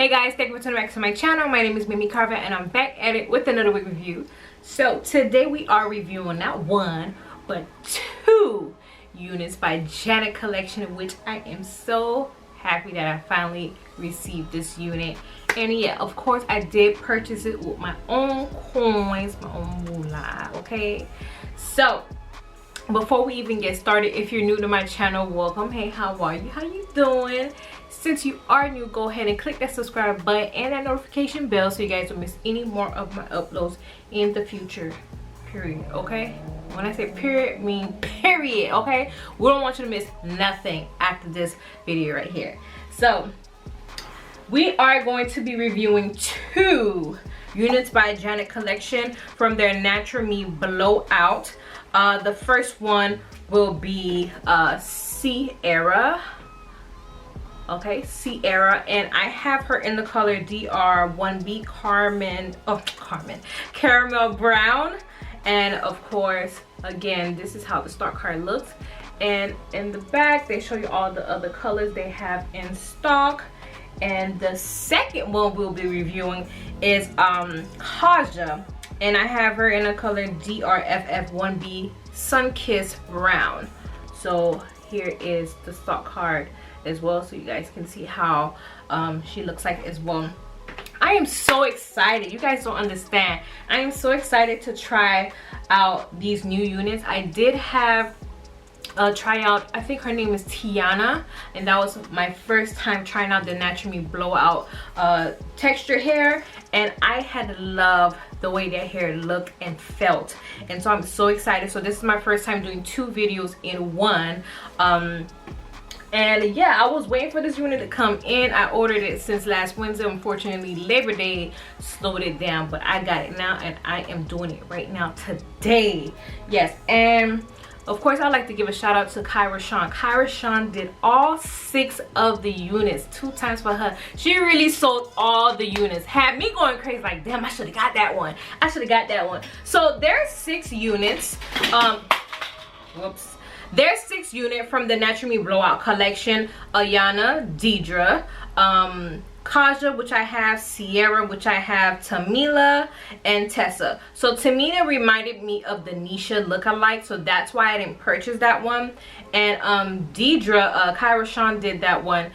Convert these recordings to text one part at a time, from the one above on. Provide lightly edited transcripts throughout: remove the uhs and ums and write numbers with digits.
Hey guys, thank you for tuning back to my channel. My name is Mimi Carver and I'm back at it with another wig review. So today we are reviewing not one but two units by KAJA collection, which I am so happy that I finally received this unit. And yeah, of course I did purchase it with my own coins, my own moolah, okay? So before we even get started, if you're new to my channel, welcome. Hey, how are you? How you doing? Since you are new, go ahead and click that subscribe button and that notification bell so you guys don't miss any more of my uploads in the future, period. Okay, when I say period, I mean period. Okay, we don't want you to miss nothing after this video right here. So we are going to be reviewing two units by KAJA collection from their Natural Me Blowout. The first one will be Sierra. Okay, Sierra, and I have her in the color DR1B Caramel Brown. And of course, again, this is how the stock card looks. And in the back, they show you all the other colors they have in stock. And the second one we'll be reviewing is KAJA, and I have her in the color DRFF1B SNKISSBRN. So here is the stock card as well, so you guys can see how she looks like as well. I am so excited. You guys don't understand. I am so excited to try out these new units. I did have try out, I think her name is Tiana, and that was my first time trying out the Natural Me Blowout texture hair, and I had to love the way that hair looked and felt, and so I'm so excited. So this is my first time doing two videos in one. And yeah, I was waiting for this unit to come in. I ordered it since last Wednesday. Unfortunately, Labor Day slowed it down, but I got it now and I am doing it right now today. Yes, and of course, I'd like to give a shout out to KAJA. KAJA did all 6 of the units, 2 times for her. She really sold all the units. Had me going crazy like, damn, I should have got that one. I should have got that one. So there's 6 units. Whoops. There's 6 units from the Natural Me Blowout collection. Ayana, Deidre, KAJA, which I have, Sierra, which I have, Tamila, and Tessa. So Tamila reminded me of the Nisha lookalike, so that's why I didn't purchase that one. And Deidre, KAJA did that one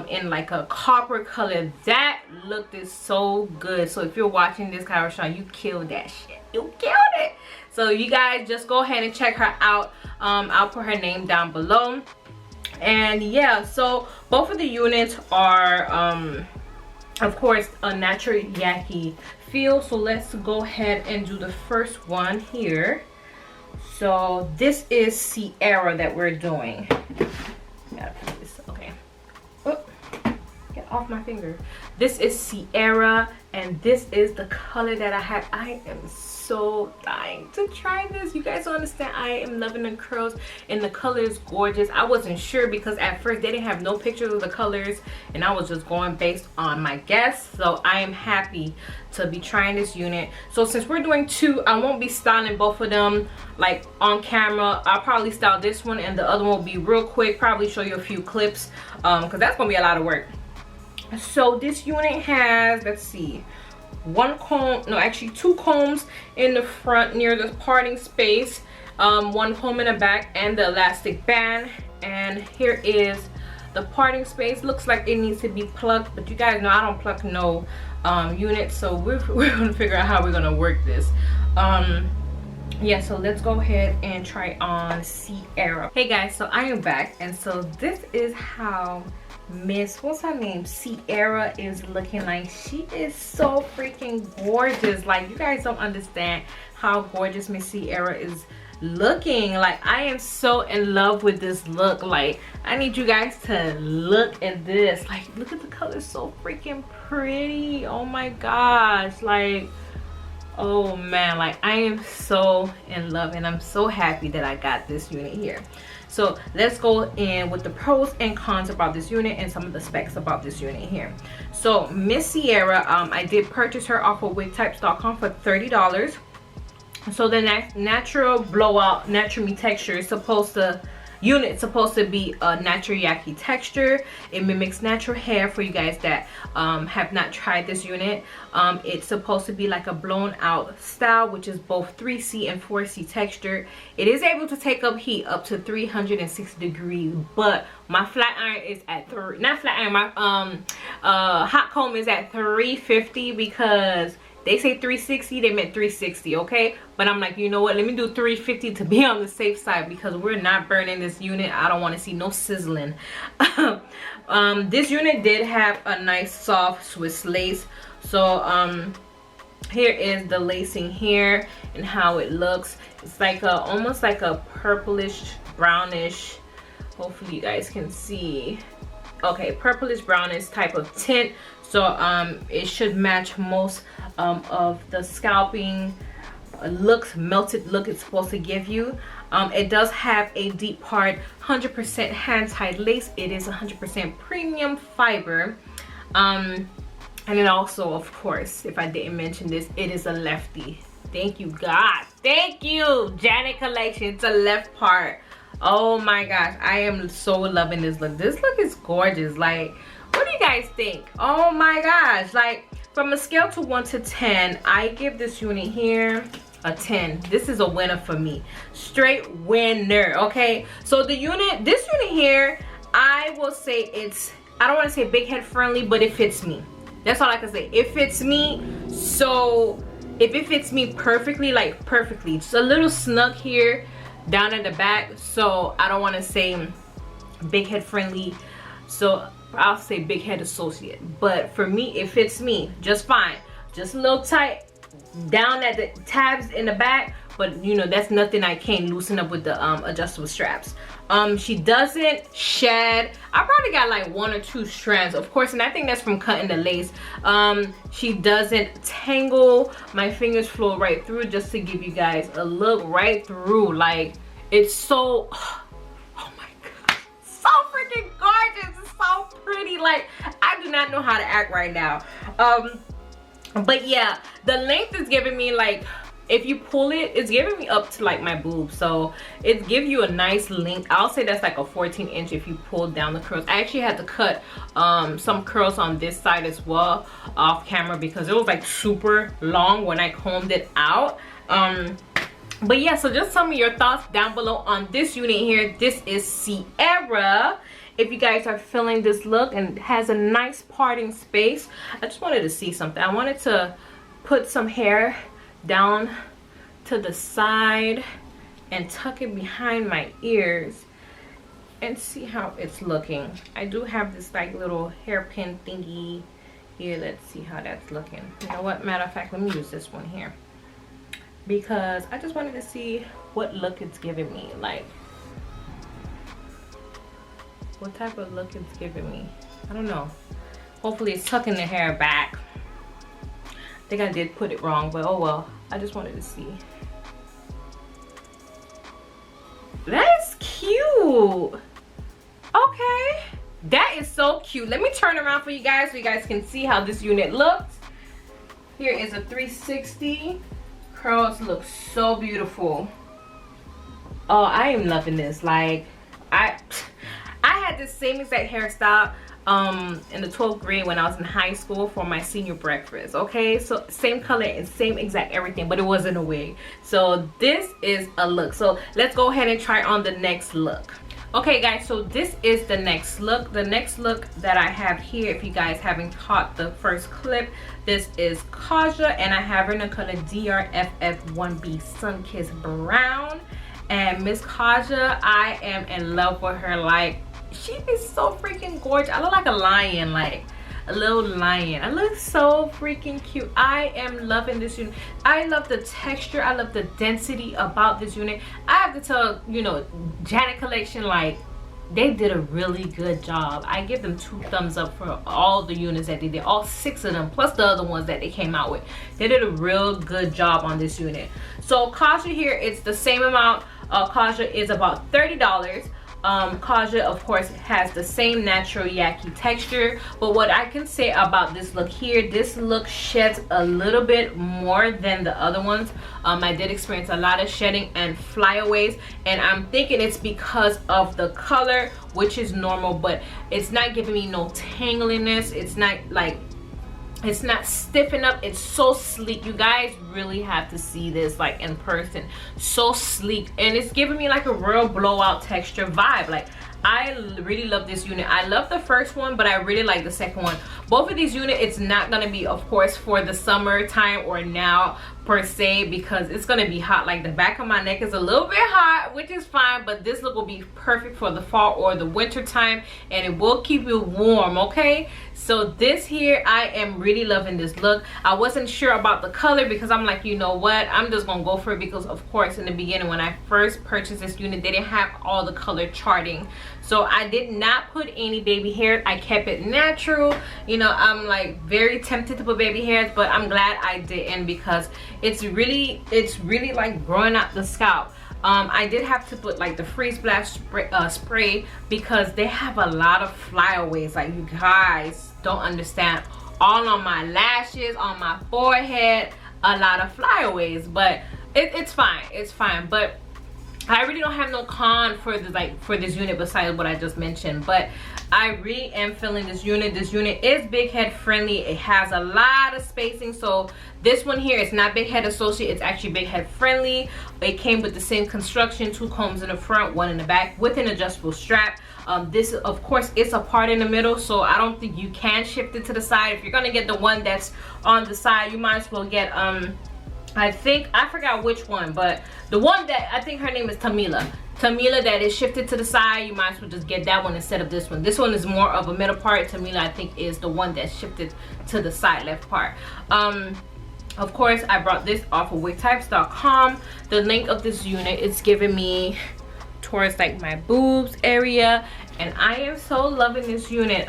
in like a copper color. That looked so good. So if you're watching this, KAJA, you killed that shit. You killed it. So you guys just go ahead and check her out. I'll put her name down below. And yeah, so both of the units are of course a natural yaki feel. So let's go ahead and do the first one here. So this is Sierra that we're doing. Gotta put this, okay. Oh, get off my finger. This is Sierra, and this is the color that I have. I am so dying to try this. You guys don't understand. I am loving the curls, and the color is gorgeous. I wasn't sure because at first they didn't have no pictures of the colors, and I was just going based on my guess. So I am happy to be trying this unit. So since we're doing 2, I won't be styling both of them like on camera. I'll probably style this one, and the other one will be real quick, probably show you a few clips, because that's gonna be a lot of work. So this unit has, let's see, 1 comb, no, actually 2 combs in the front near the parting space, 1 comb in the back, and the elastic band. And here is the parting space. Looks like it needs to be plucked, but you guys know I don't pluck no units, so we're gonna figure out how we're gonna work this. Yeah, so let's go ahead and try on Sierra. Hey guys, so I am back, and so this is how Miss, what's her name, Sierra is looking like. She is so freaking gorgeous. Like, you guys don't understand how gorgeous Miss Sierra is looking. Like, I am so in love with this look. Like, I need you guys to look at this. Like, look at the color, so freaking pretty. Oh my gosh, like, oh man, like I am so in love, and I'm so happy that I got this unit here. So let's go in with the pros and cons about this unit and some of the specs about this unit here. So Miss Sierra, I did purchase her off of wigtypes.com for $30. So the natural blowout, natural me texture is supposed to unit is supposed to be a natural yaki texture. It mimics natural hair for you guys that have not tried this unit. It's supposed to be like a blown out style, which is both 3C and 4C texture. It is able to take up heat up to 360 degrees, but my flat iron is at my hot comb is at 350 because they say 360, they meant 360, okay? But I'm like, you know what, let me do 350 to be on the safe side because we're not burning this unit. I don't want to see no sizzling. This unit did have a nice soft Swiss lace. So here is the lacing here and how it looks. It's like a almost like a purplish brownish, hopefully you guys can see. Okay, purplish brownish type of tint. So it should match most of the scalping looks, melted look it's supposed to give you. It does have a deep part 100% hand tied lace. It is 100% premium fiber. And it also, of course, if I didn't mention this, it is a lefty. Thank you, God. Thank you, Janet Collection. It's a left part. Oh my gosh, I am so loving this look. This look is gorgeous. Like, what do you guys think? Oh my gosh, like from a scale to 1 to 10, I give this unit here a 10. This is a winner for me. Straight winner, okay? So the unit, this unit here, I will say it's, I don't want to say big head friendly, but it fits me. That's all I can say. It fits me. So if it fits me perfectly, like perfectly, just a little snug here down at the back. So I don't want to say big head friendly. So I'll say big head associate, but for me it fits me just fine. Just a little tight down at the tabs in the back, but you know that's nothing I can't loosen up with the adjustable straps. She doesn't shed. I probably got like 1 or 2 strands, of course, and I think that's from cutting the lace. She doesn't tangle. My fingers flow right through just to give you guys a look right through. Like, it's so, oh my god, so freaking gorgeous. It's so pretty. Like, I do not know how to act right now. But yeah, the length is giving me like, if you pull it, it's giving me up to like my boob. So it gives you a nice length. I'll say that's like a 14-inch if you pull down the curls. I actually had to cut some curls on this side as well off camera because it was like super long when I combed it out. But yeah, so just tell me your thoughts down below on this unit here. This is Sierra. If you guys are feeling this look, and it has a nice parting space. I just wanted to see something. I wanted to put some hair down to the side and tuck it behind my ears and see how it's looking. I do have this like little hairpin thingy here. Let's see how that's looking. You know what, matter of fact, let me use this one here because I just wanted to see what look it's giving me. Like, what type of look it's giving me. I don't know. Hopefully it's tucking the hair back. I think I did put it wrong, but oh well. I just wanted to see. That's cute. Okay. That is so cute. Let me turn around for you guys so you guys can see how this unit looks. Here is a 360. Curls look so beautiful. Oh, I am loving this. Like, I had this same exact hairstyle in the 12th grade when I was in high school for my senior breakfast. Okay, so same color and same exact everything, but it wasn't a wig. So this is a look. So let's go ahead and try on the next look. Okay guys, so this is the next look. The next look that I have here, if you guys haven't caught the first clip, this is KAJA, and I have her in the color DRFF1B Sunkissed Brown. And Miss KAJA, I am in love with her. Like, she is so freaking gorgeous. I look like a lion, like a little lion. I look so freaking cute. I am loving this unit. I love the texture. I love the density about this unit. I have to tell, you know, Janet Collection, like, they did a really good job. I give them 2 thumbs up for all the units that they did, all 6 of them, plus the other ones that they came out with. They did a real good job on this unit. So KAJA here, it's the same amount. KAJA is about $30. KAJA, of course, has the same natural yaki texture, but what I can say about this look here, this look sheds a little bit more than the other ones. I did experience a lot of shedding and flyaways, and I'm thinking it's because of the color, which is normal, but it's not giving me no tangliness. It's not like, it's not stiffened up. It's so sleek. You guys really have to see this like in person. So sleek, and it's giving me like a real blowout texture vibe. Like, I really love this unit. I love the first one, but I really like the second one. Both of these units, it's not gonna be, of course, for the summertime or now per se, because it's gonna be hot. Like, the back of my neck is a little bit hot, which is fine, but this look will be perfect for the fall or the winter time, and it will keep you warm, okay? So this here, I am really loving this look. I wasn't sure about the color because I'm like, you know what, I'm just gonna go for it, because of course in the beginning when I first purchased this unit, they didn't have all the color charting. So I did not put any baby hairs. I kept it natural. You know, I'm like very tempted to put baby hairs, but I'm glad I didn't, because it's really like growing out the scalp. I did have to put like the freeze blast spray because they have a lot of flyaways. Like, you guys don't understand. All on my lashes, on my forehead, a lot of flyaways, but it's fine. It's fine. But I really don't have no con for this unit besides what I just mentioned. But I really am feeling this unit. This unit is big head friendly. It has a lot of spacing. So this one here is not big head associate. It's actually big head friendly. It came with the same construction, 2 combs in the front, 1 in the back, with an adjustable strap. This, of course, it's a part in the middle, so I don't think you can shift it to the side. If you're gonna get the one that's on the side, you might as well get I forgot which one, but the one that, I think her name is Tamila, that is shifted to the side, you might as well just get that one instead of this one. This one is more of a middle part. Tamila, I think, is the one that's shifted to the side left part. Of course, I brought this off of wigtypes.com. The length of this unit is giving me towards like my boobs area, and I am so loving this unit.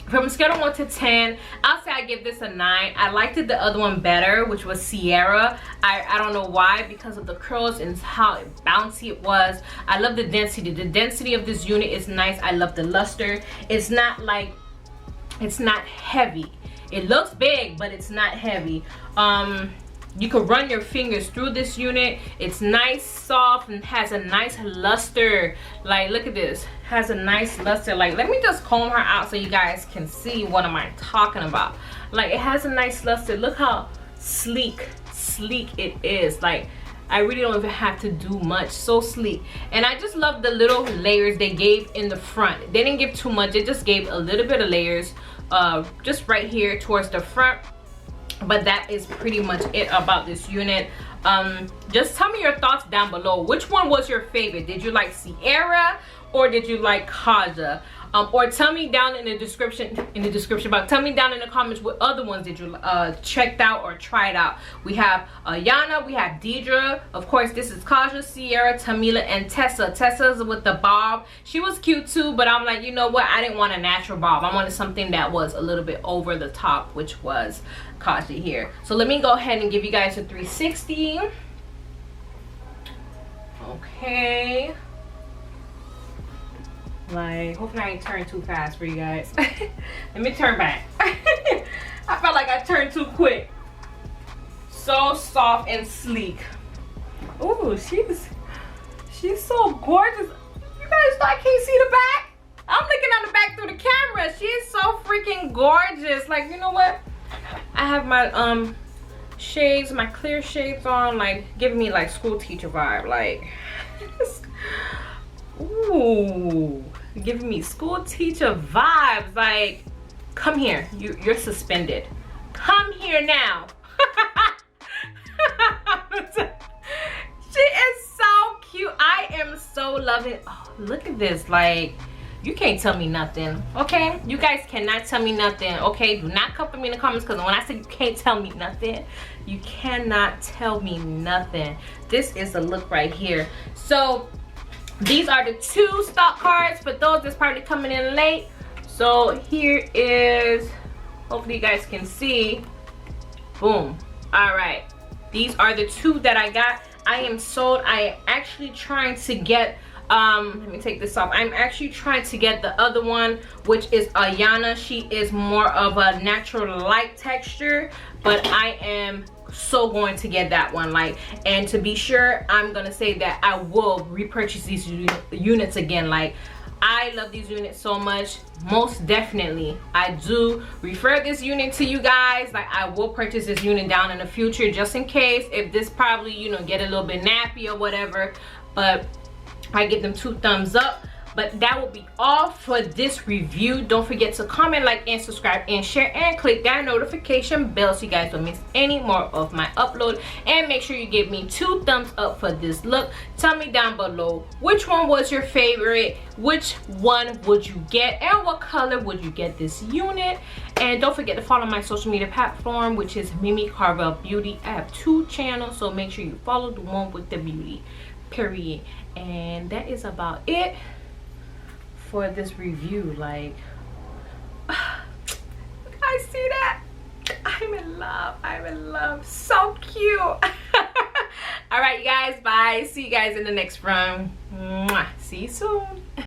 From a scale of 1 to 10, I'll say I give this a 9. I liked the other one better, which was Sierra. I don't know why, because of the curls and how bouncy it was. I love the density. The density of this unit is nice. I love the luster. It's not like, it's not heavy. It looks big, but it's not heavy. You can run your fingers through this unit. It's nice, soft, and has a nice luster. Like, look at this. Has a nice luster. Like, let me just comb her out so you guys can see what am I talking about. Like, it has a nice luster. Look how sleek it is. Like, I really don't even have to do much. So sleek. And I just love the little layers they gave in the front. They didn't give too much. They just gave a little bit of layers just right here towards the front. But that is pretty much it about this unit. Just tell me your thoughts down below. Which one was your favorite? Did you like Sierra or did you like KAJA? Or tell me down in the description box. Tell me down in the comments what other ones did you checked out or tried out. We have Yana, we have Deidre. Of course, this is KAJA, Sierra, Tamila, and Tessa. Tessa's with the bob. She was cute too, but I'm like, you know what? I didn't want a natural bob. I wanted something that was a little bit over the top, which was KAJA here. So let me go ahead and give you guys a 360. Okay. Like, hopefully I ain't turn too fast for you guys. Let me turn back. I felt like I turned too quick. So soft and sleek. Ooh, she's so gorgeous. You guys know I can't see the back. I'm looking on the back through the camera. She is so freaking gorgeous. Like, you know what? I have my shades, my clear shades on, like giving me like school teacher vibe. Like, ooh, giving me school teacher vibes. Like, come here, you're suspended. Come here now. She is so cute. I am so loving. Oh, look at this. Like, you can't tell me nothing, okay? You guys cannot tell me nothing, okay? Do not come for me in the comments, because when I say you can't tell me nothing, you cannot tell me nothing. This is the look right here. So these are the 2 stock cards for those that's probably coming in late. So here is, hopefully you guys can see. Boom. All right, these are the 2 that I got. I am sold. I am actually trying to get Let me take this off. I'm actually trying to get the other one, which is Ayana. She is more of a natural light texture, but I am so going to get that one. Like, and to be sure, I'm gonna say that I will repurchase these units again. Like, I love these units so much. Most definitely I do refer this unit to you guys. Like, I will purchase this unit down in the future, just in case if this probably, you know, get a little bit nappy or whatever. But I give them 2 thumbs up. But that will be all for this review. Don't forget to comment, like, and subscribe, and share, and click that notification bell so you guys don't miss any more of my upload. And make sure you give me 2 thumbs up for this look. Tell me down below which one was your favorite, which one would you get, and what color would you get this unit. And don't forget to follow my social media platform, which is Mimi Carvel Beauty. I have 2 channels, so make sure you follow the one with the beauty, period. And that is about it for this review. Like, I see that. I'm in love. I'm in love. So cute. All right, you guys. Bye. See you guys in the next run. Mwah. See you soon.